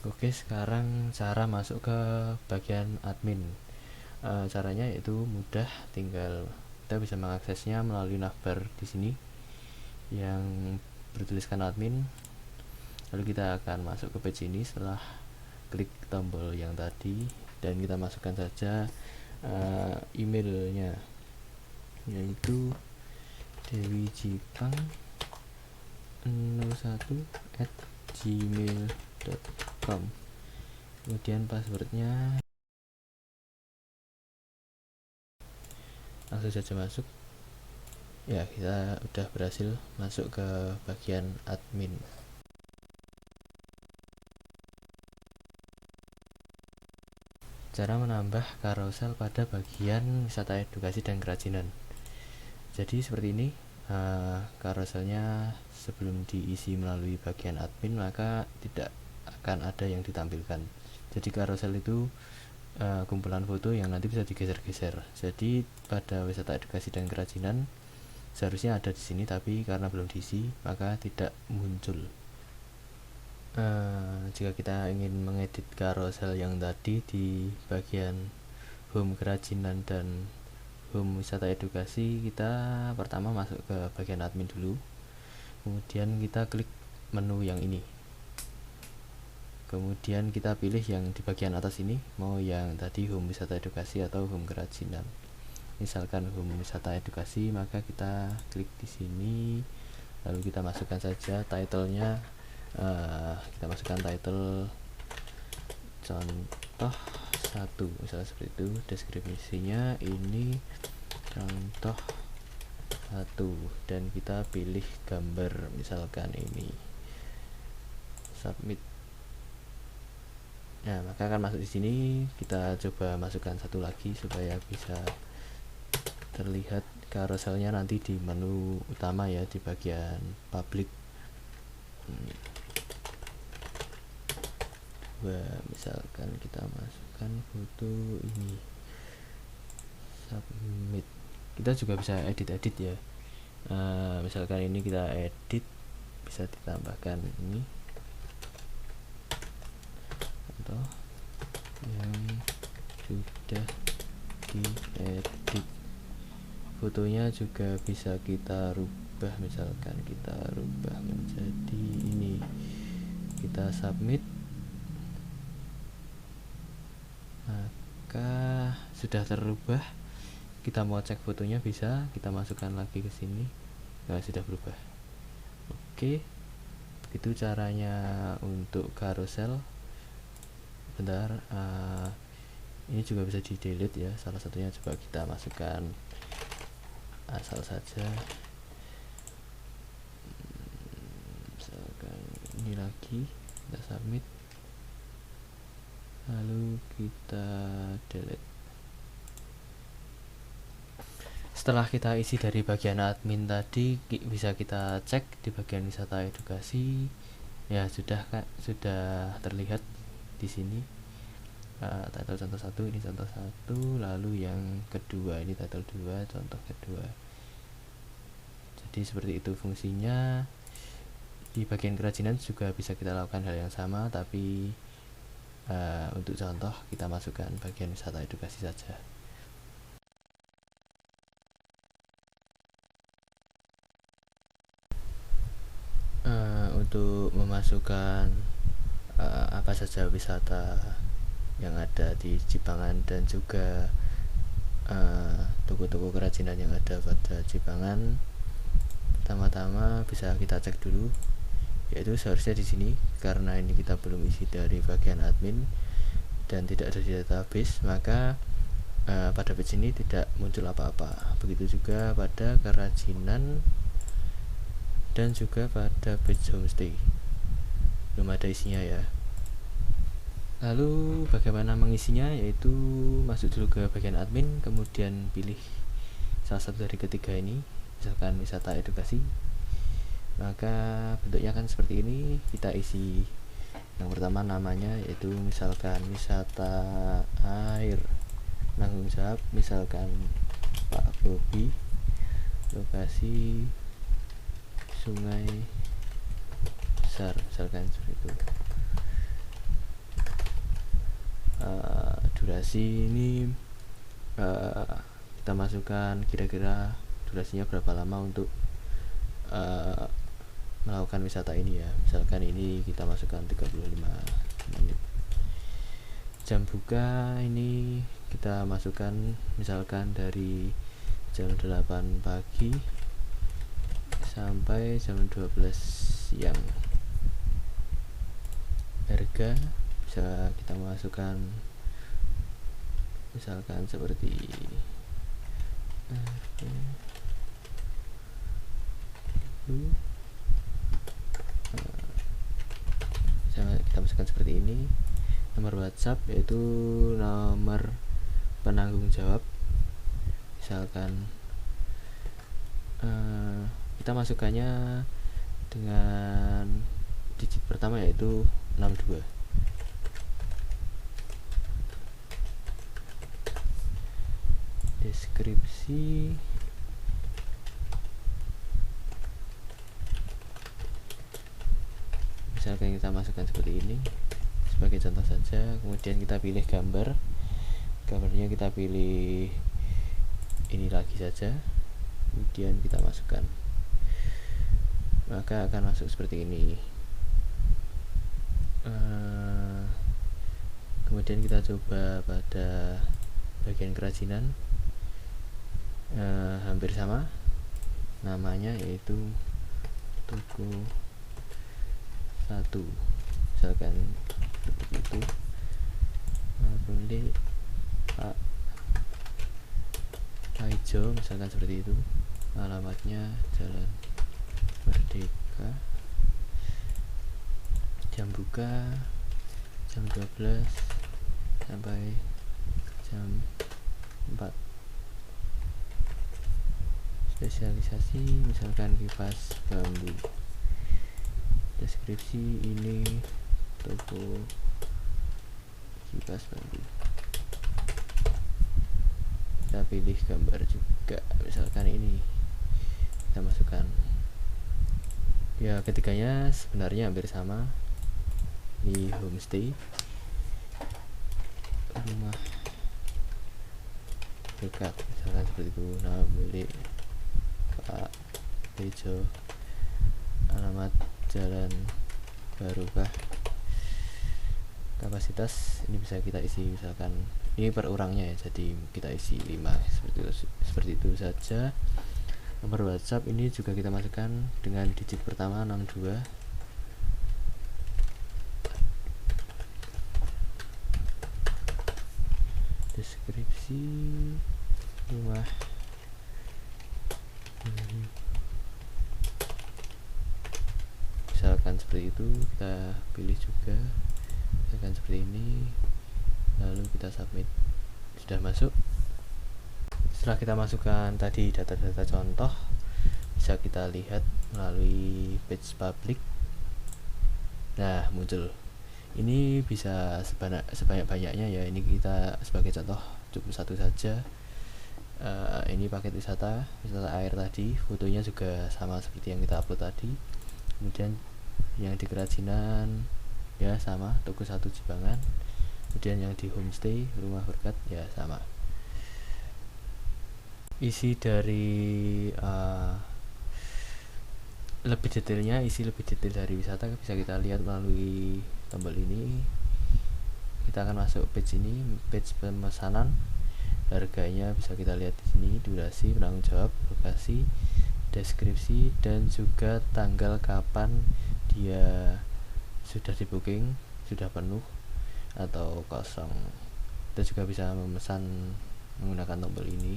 Oke, sekarang cara masuk ke bagian admin. Caranya yaitu mudah, tinggal kita bisa mengaksesnya melalui navbar di sini yang bertuliskan admin. Lalu kita akan masuk ke page ini setelah klik tombol yang tadi, dan kita masukkan saja emailnya, yaitu dewijipang01@gmail.com. Kemudian passwordnya langsung saja masuk. Ya, kita udah berhasil masuk ke bagian admin. Cara menambah carousel pada bagian wisata edukasi dan kerajinan. Jadi seperti ini, carouselnya sebelum diisi melalui bagian admin maka tidak akan ada yang ditampilkan. Jadi carousel itu kumpulan foto yang nanti bisa digeser-geser. Jadi pada wisata edukasi dan kerajinan seharusnya ada di sini, tapi karena belum diisi maka tidak muncul. Jika kita ingin mengedit carousel yang tadi di bagian home kerajinan dan home wisata edukasi, kita pertama masuk ke bagian admin dulu, kemudian kita klik menu yang ini, kemudian kita pilih yang di bagian atas ini, mau yang tadi home wisata edukasi atau home kerajinan. Misalkan home wisata edukasi, maka kita klik di sini, lalu kita masukkan saja title-nya. Kita masukkan title contoh 1 misalnya seperti itu. Deskripsinya ini contoh 1, dan kita pilih gambar misalkan ini, submit. Nah, maka akan masuk di sini. Kita coba masukkan satu lagi supaya bisa terlihat carouselnya nanti di menu utama ya, di bagian public. Misalkan kita masukkan foto ini, submit. Kita juga bisa edit ya. Misalkan ini kita edit, bisa ditambahkan ini contoh yang sudah diedit. Fotonya juga bisa kita rubah, misalkan kita rubah menjadi ini, kita submit, maka sudah terubah. Kita mau cek fotonya bisa kita masukkan lagi ke sini. Nah, sudah berubah. Oke, begitu caranya untuk carousel. Bentar, ini juga bisa di delete ya. Salah satunya coba kita masukkan asal saja, misalkan ini lagi, kita submit, lalu kita delete. Setelah kita isi dari bagian admin tadi, bisa kita cek di bagian wisata edukasi. Ya, sudah terlihat di sini. Title contoh 1, ini contoh 1, lalu yang kedua ini title 2, contoh kedua. Jadi seperti itu fungsinya. Di bagian kerajinan juga bisa kita lakukan hal yang sama, tapi untuk contoh kita masukkan bagian wisata edukasi saja. Untuk memasukkan apa saja wisata yang ada di Cipangan dan juga toko-toko kerajinan yang ada pada Cipangan, pertama-tama bisa kita cek dulu, yaitu seharusnya di sini. Karena ini kita belum isi dari bagian admin dan tidak ada di database, maka pada page ini tidak muncul apa-apa. Begitu juga pada kerajinan dan juga pada page homestay, belum ada isinya ya. Lalu bagaimana mengisinya, yaitu masuk dulu ke bagian admin, kemudian pilih salah satu dari ketiga ini, misalkan wisata edukasi, maka bentuknya kan seperti ini. Kita isi yang pertama namanya, yaitu misalkan wisata air, penanggung jawab misalkan Pak Bobi, lokasi Sungai Besar, misalkan seperti itu. durasi ini kita masukkan kira-kira durasinya berapa lama untuk melakukan wisata ini ya. Misalkan ini kita masukkan 35 menit. Jam buka ini kita masukkan misalkan dari jam 8 pagi sampai jam 12 siang. Harga bisa kita masukkan misalkan seperti kita masukkan seperti ini. Nomor WhatsApp yaitu nomor penanggung jawab, misalkan kita masukkannya dengan digit pertama yaitu 62. Deskripsi misalkan kita masukkan seperti ini sebagai contoh saja. Kemudian kita pilih gambarnya kita pilih ini lagi saja, kemudian kita masukkan, maka akan masuk seperti ini. Kemudian kita coba pada bagian kerajinan, hampir sama namanya yaitu toko 1, misalkan seperti itu. Boleh Pak Hijau misalkan seperti itu. Alamatnya Jalan Merdeka. Jam buka jam 12 sampai jam 4. Spesialisasi misalkan kipas bambu. Deskripsi ini toko kipas bambu. Kita pilih gambar juga, misalkan ini kita masukkan. Ya, ketiganya sebenarnya hampir sama. Di homestay, rumah dekat, misalkan seperti itu. Nama milik Pak Tejo, alamat Jalan Barokah. Kapasitas ini bisa kita isi misalkan ini per orangnya ya, jadi kita isi 5 seperti itu saja. Nomor WhatsApp ini juga kita masukkan dengan digit pertama 62. Deskripsi rumah misalkan seperti itu, kita pilih juga misalkan seperti ini, lalu kita submit. Sudah masuk. Setelah kita masukkan tadi data-data contoh, bisa kita lihat melalui page public. Nah, muncul ini bisa sebanyak-banyaknya ya. Ini kita sebagai contoh cukup satu saja. Ini paket wisata air tadi, fotonya juga sama seperti yang kita upload tadi. Kemudian yang di kerajinan ya sama, toko 1 Jepangan. Kemudian yang di homestay rumah berkat ya sama. Isi dari lebih detailnya, isi lebih detail dari wisata bisa kita lihat melalui tombol ini. Kita akan masuk page ini, page pemesanan. Harganya bisa kita lihat di sini, durasi, penanggung jawab, lokasi, deskripsi, dan juga tanggal kapan dia sudah di booking, sudah penuh atau kosong. Kita juga bisa memesan menggunakan tombol ini.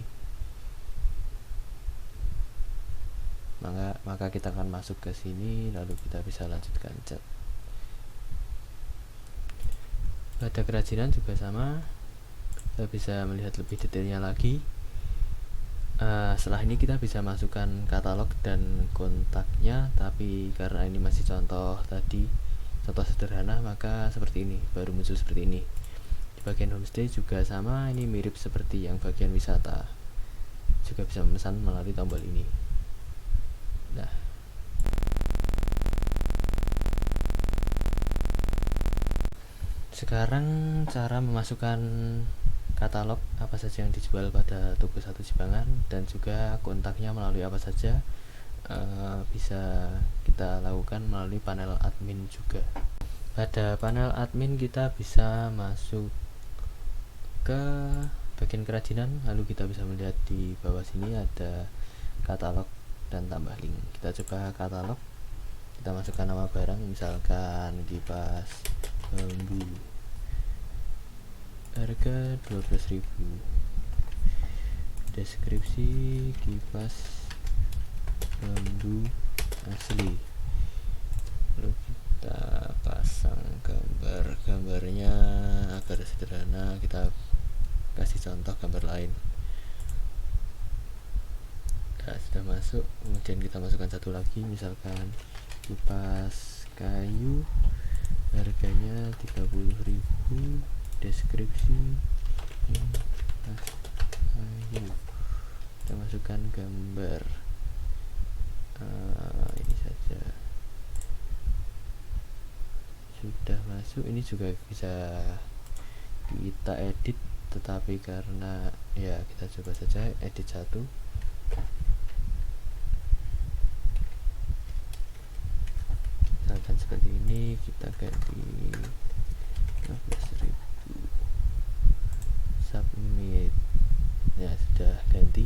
Maka kita akan masuk ke sini, lalu kita bisa lanjutkan chat. Pada kerajinan juga sama, kita bisa melihat lebih detailnya lagi. Setelah ini kita bisa masukkan katalog dan kontaknya, tapi karena ini masih contoh tadi, contoh sederhana, maka seperti ini, baru muncul seperti ini. Di bagian homestay juga sama, ini mirip seperti yang bagian wisata, juga bisa memesan melalui tombol ini. Nah, Sekarang cara memasukkan katalog apa saja yang dijual pada toko satu Jepangan dan juga kontaknya melalui apa saja bisa kita lakukan melalui panel admin juga. Pada panel admin kita bisa masuk ke bagian kerajinan, lalu kita bisa melihat di bawah sini ada katalog dan tambah link. Kita coba katalog, kita masukkan nama barang, misalkan kipas bambu, harga 12.000, deskripsi kipas bambu asli, lalu kita pasang gambarnya agar sederhana, kita kasih contoh gambar lain. Nah, sudah masuk, kemudian kita masukkan satu lagi, misalkan kipas kayu, harganya 30.000, deskripsi kipas kayu, kita masukkan gambar ini saja. Sudah masuk, ini juga bisa kita edit, tetapi karena ya kita coba saja edit satu. Misalkan seperti ini, kita ganti 15.000, submit. Ya, sudah ganti.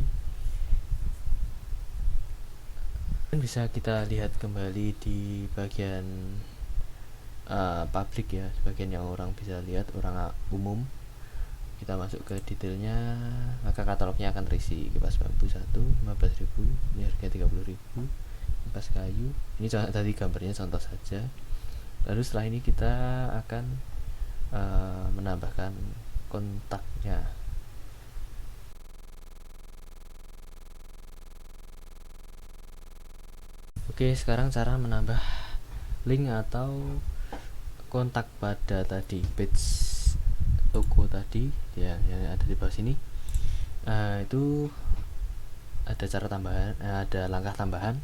Dan bisa kita lihat kembali di bagian publik ya, sebagian yang orang bisa lihat, orang umum. Kita masuk ke detailnya, maka katalognya akan terisi. Kipas bambu 1 15.000, ini harga 30.000. Kipas kayu, ini tadi gambarnya contoh saja. Lalu setelah ini kita akan menambahkan kontaknya. Oke, sekarang cara menambah link atau kontak pada tadi page toko tadi ya, yang ada di bawah sini. Itu ada cara tambahan, ada langkah tambahan.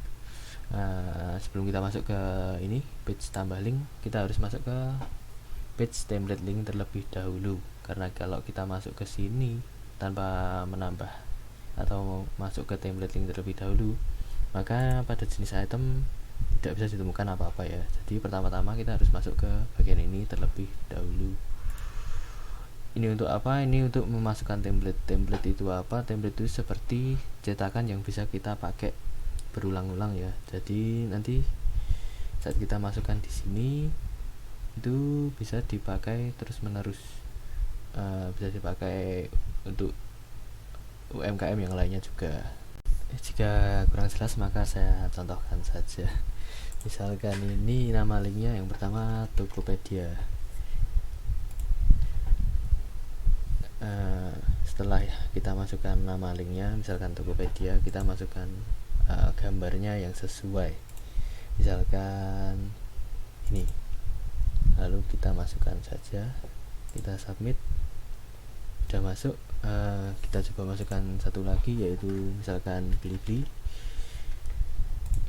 Sebelum kita masuk ke ini page tambah link, kita harus masuk ke page template link terlebih dahulu, karena kalau kita masuk ke sini tanpa menambah atau masuk ke template link terlebih dahulu, maka pada jenis item tidak bisa ditemukan apa-apa ya. Jadi pertama-tama kita harus masuk ke bagian ini terlebih dahulu. Ini untuk apa? Ini untuk memasukkan template. Template itu apa? Template itu seperti cetakan yang bisa kita pakai berulang-ulang ya. Jadi nanti saat kita masukkan di sini itu bisa dipakai terus-menerus. Bisa dipakai untuk UMKM yang lainnya juga. Jika kurang jelas maka saya contohkan saja. Misalkan ini nama linknya yang pertama Tokopedia. Setelah kita masukkan nama linknya, misalkan Tokopedia, kita masukkan gambarnya yang sesuai, misalkan ini, lalu kita masukkan saja, kita submit. Sudah masuk. Kita coba masukkan satu lagi, yaitu misalkan Blibli.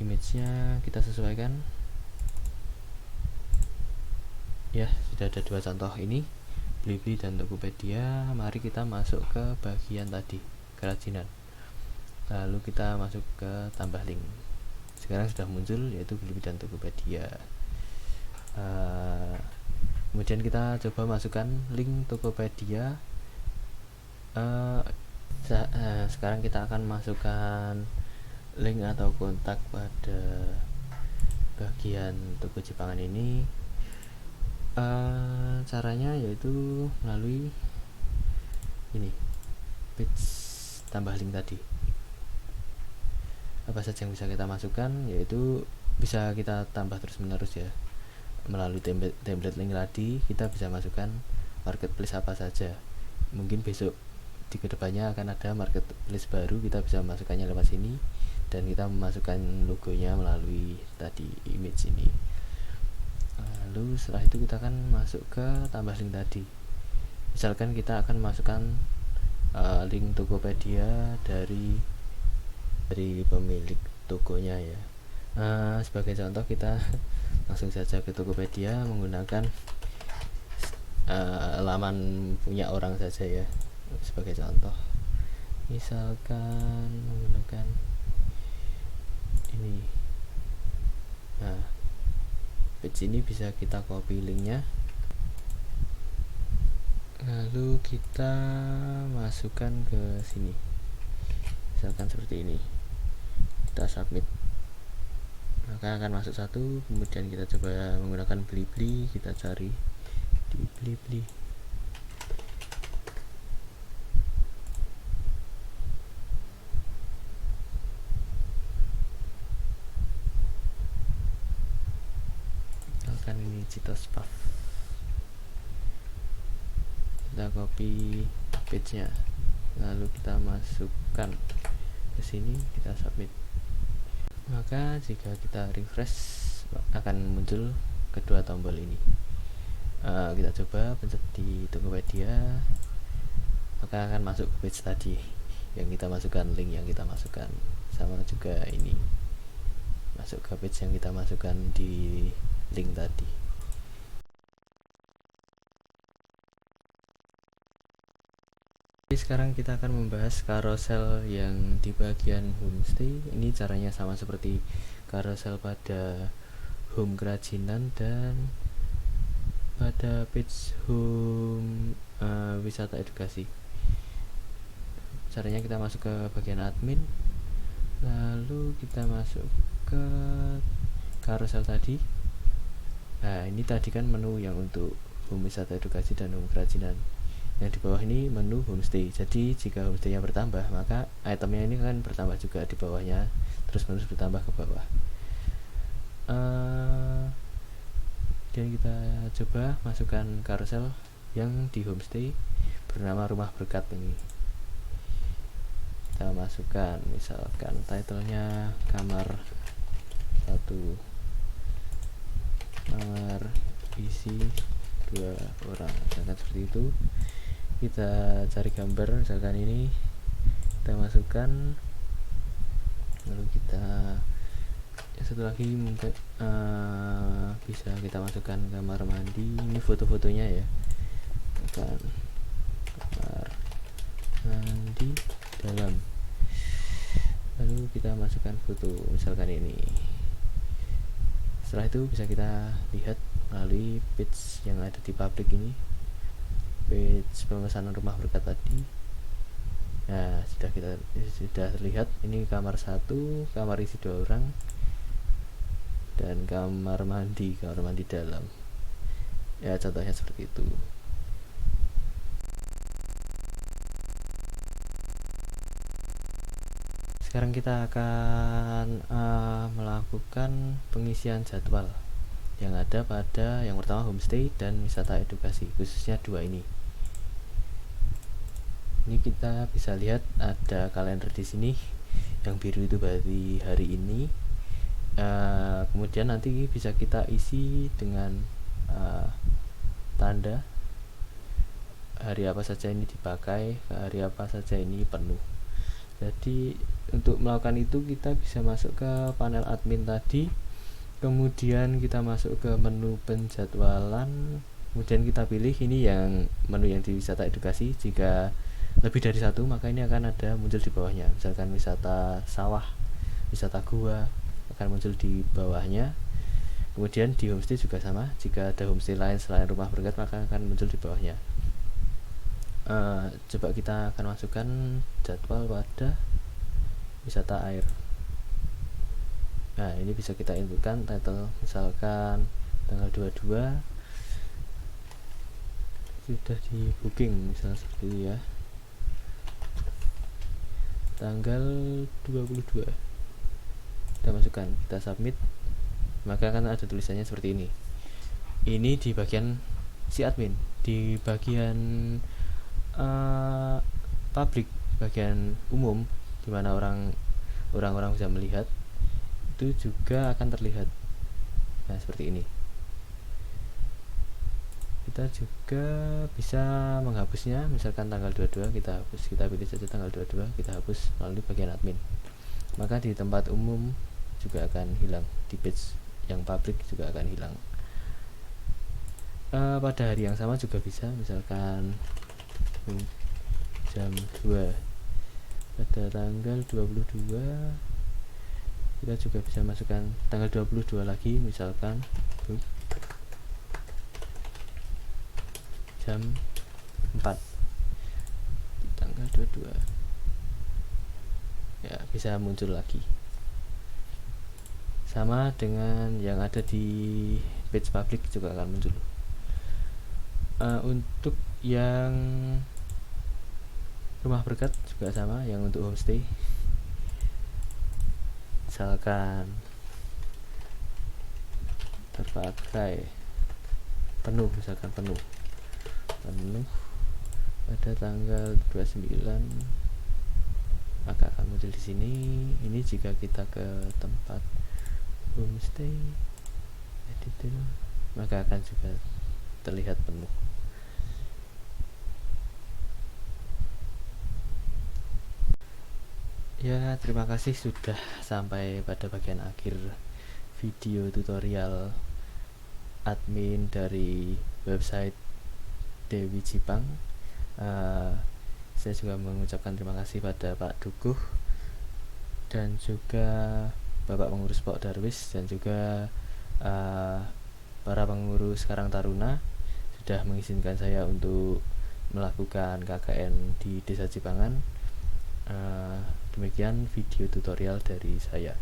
Image-nya kita sesuaikan ya. Sudah ada dua contoh ini, Blibli dan Tokopedia. Mari kita masuk ke bagian tadi, kerajinan, lalu kita masuk ke tambah link. Sekarang sudah muncul yaitu Blibli dan Tokopedia. Kemudian kita coba masukkan link Tokopedia. Sekarang kita akan masukkan link atau kontak pada bagian toko Jepangan ini. Caranya yaitu melalui ini page tambah link tadi. Apa saja yang bisa kita masukkan, yaitu bisa kita tambah terus menerus ya. Melalui template link tadi kita bisa masukkan marketplace apa saja. Mungkin besok di kedepannya akan ada marketplace baru, kita bisa masukkannya lewat sini, dan kita memasukkan logonya melalui tadi image ini. Lalu setelah itu kita akan masuk ke tambah link tadi. Misalkan kita akan masukkan link Tokopedia dari pemilik tokonya ya. Sebagai contoh kita langsung saja ke Tokopedia menggunakan laman punya orang saja ya. Sebagai contoh, misalkan menggunakan ini. Nah, page ini bisa kita copy linknya, lalu kita masukkan ke sini, misalkan seperti ini, kita submit, maka akan masuk satu. Kemudian kita coba menggunakan Blibli, kita cari di Blibli. Misalkan ini Citos Puff, kita copy page-nya, lalu kita masukkan ke sini, kita submit. Maka jika kita refresh akan muncul kedua tombol ini. Kita coba pencet di Tokopedia, maka akan masuk ke page tadi yang kita masukkan, link yang kita masukkan. Sama juga ini, masuk ke page yang kita masukkan di link tadi. Sekarang kita akan membahas carousel yang di bagian homestay. Ini caranya sama seperti carousel pada home kerajinan dan pada page home wisata edukasi. Caranya kita masuk ke bagian admin, lalu kita masuk ke carousel tadi. Nah, ini tadi kan menu yang untuk home wisata edukasi dan home kerajinan. Yang di bawah ini menu homestay. Jadi jika homestaynya bertambah, maka itemnya ini kan bertambah juga di bawahnya, terus menerus bertambah ke bawah. Dan kita coba masukkan carousel yang di homestay bernama Rumah Berkat ini. Kita masukkan misalkan titlenya kamar 1, kamar isi 2 orang, misalkan seperti itu. Kita cari gambar misalkan ini, kita masukkan, lalu kita satu lagi mungkin bisa kita masukkan kamar mandi. Ini foto-fotonya ya, misalkan kamar mandi dalam, lalu kita masukkan foto misalkan ini. Setelah itu bisa kita lihat melalui page yang ada di publik ini, page pemesanan Rumah Berkat tadi. Nah, sudah terlihat ini kamar 1, kamar isi 2 orang, dan kamar mandi dalam. Ya, contohnya seperti itu. Sekarang kita akan melakukan pengisian jadwal yang ada pada yang pertama homestay dan wisata edukasi, khususnya 2 ini. Ini kita bisa lihat ada kalender di sini, yang biru itu berarti hari ini. Kemudian nanti bisa kita isi dengan tanda hari apa saja ini dipakai, hari apa saja ini penuh. Jadi untuk melakukan itu kita bisa masuk ke panel admin tadi, kemudian kita masuk ke menu penjadwalan, kemudian kita pilih ini yang menu yang di wisata edukasi. Jika lebih dari 1 maka ini akan ada muncul di bawahnya, misalkan wisata sawah, wisata gua akan muncul di bawahnya. Kemudian di homestay juga sama, jika ada homestay lain selain Rumah Berkat maka akan muncul di bawahnya. Coba kita akan masukkan jadwal pada wisata air. Nah, ini bisa kita inputkan title, misalkan tanggal 22 sudah di booking, misalnya seperti ini ya, tanggal 22 kita masukkan, kita submit, maka akan ada tulisannya seperti ini. Ini di bagian si admin. Di bagian publik, bagian umum, dimana orang-orang bisa melihat, itu juga akan terlihat. Nah, seperti ini. Kita juga bisa menghapusnya, misalkan tanggal 22 kita hapus, kita pilih saja tanggal 22, kita hapus melalui bagian admin. Maka di tempat umum juga akan hilang, di page yang publik juga akan hilang. pada hari yang sama juga bisa, misalkan jam 2 pada tanggal 22 kita juga bisa masukkan tanggal 22 lagi, misalkan jam 4 di tanggal 22 ya, bisa muncul lagi. Sama dengan yang ada di page public juga akan muncul. Untuk yang rumah berkat juga sama, yang untuk homestay misalkan terpakai penuh, misalkan penuh pada tanggal 29, maka akan muncul di sini. Ini jika kita ke tempat homestay editor, maka akan juga terlihat penuh. Ya, terima kasih sudah sampai pada bagian akhir video tutorial admin dari website Dewi Jipang. Saya juga mengucapkan terima kasih pada Pak Dukuh dan juga Bapak Pengurus Pok Darwis dan juga para pengurus Karang Taruna sudah mengizinkan saya untuk melakukan KKN di Desa Cipangan. Demikian video tutorial dari saya.